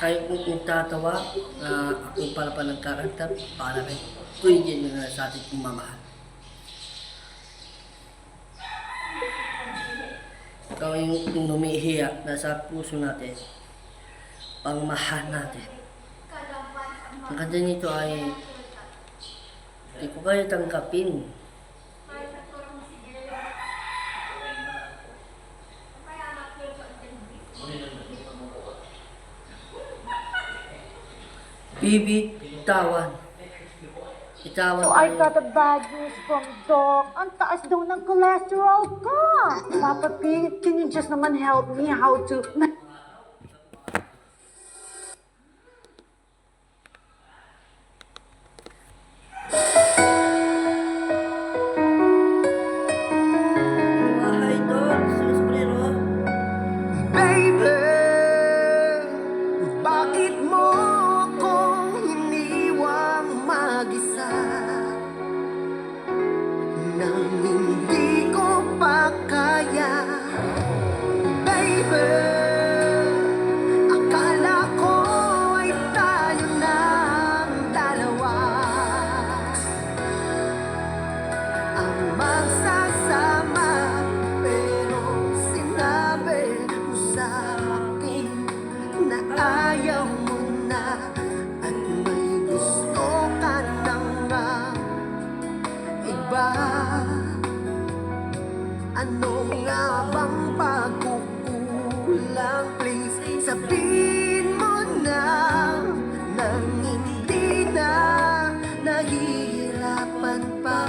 Kayo po kung tatawa na ako pala pa nagkakanta para kay Kuya Jen na sa ating kong mamahal. Ikaw yung umiiyak nasa puso natin, pangmahal natin. Ang kanta nito ay hindi ko kayo tanggapin. Bibi, itawan. Itawan So I tayo. got a bad news from Doc. Ang taas daw ng cholesterol ko. Papa P, can you just naman help me how to... Ay, Dok, suspiro. Baby, bakit mo akong iniwang mag-isa nang hindi ko pa kaya? Baby, akala ko ay tayo ng dalawa ang magsasama, pero sinabi mo sa akin na ayaw mo na at may gusto ka nang iba. Ano nga bang pagkukulang? Please, sabihin mo na nang hindi na nahihirapan pa.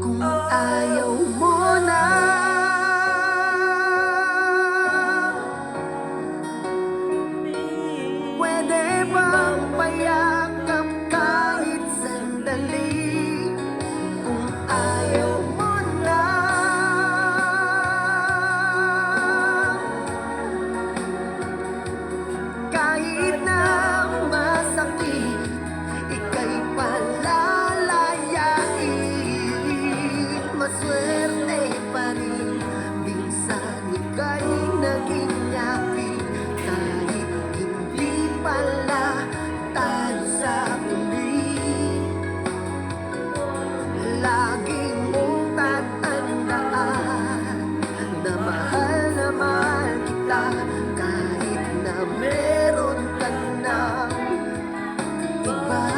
Kung ayaw mo na, pwede bang payakap kahit sandali? Kung ayaw mo na, kahit na masakit, ika'y palalayain. Maswerte pa rin, minsan ika'y naging akin, kahit hindi pala tayo sa huli. Lagi mong tatandaan na mahal kita, kahit na meron ka ng iba.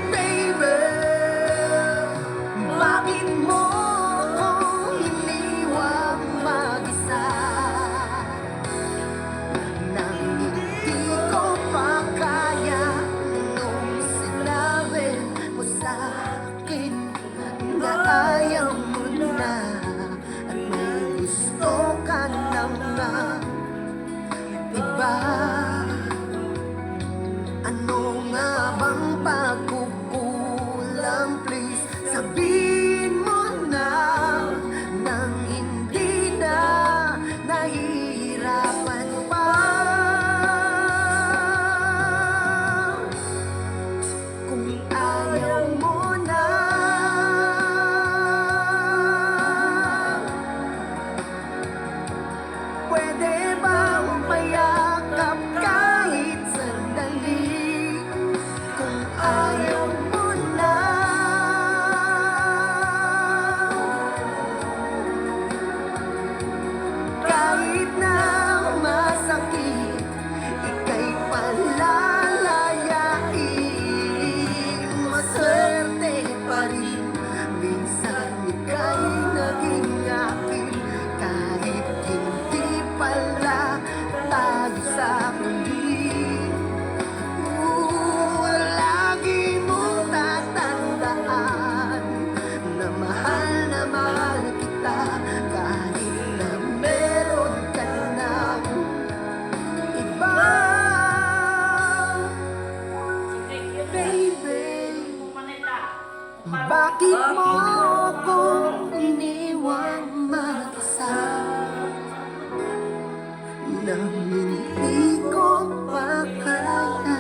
Baby, bakit mo akong iniwang mag-isa nang hindi ko pa kaya? Nung sinabi mo sa akin na ayaw mo na at may gusto ka nang iba. Ano nga bang pagkukulang? Please, sabihin mo na nang hindi na nahihirapan pa. Kung ayaw mo na, pwede bang payakap kahit sandali? Kung ayaw mo na, kahit na masakit, ika'y palalayain. Maswerte pa rin, minsan ika'y naging akin, kahit hindi pala tayo sa huli. Lagi mong tatandaan na mahal kita, kahit na meron ka ng iba. Baby, bakit mo akong iniwang mag-isa nang hindi ko pa kaya?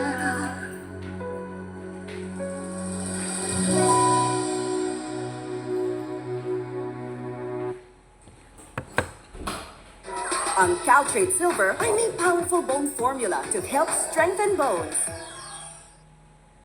Ang Caltrate Silver ay may powerful bone formula to help strengthen bones.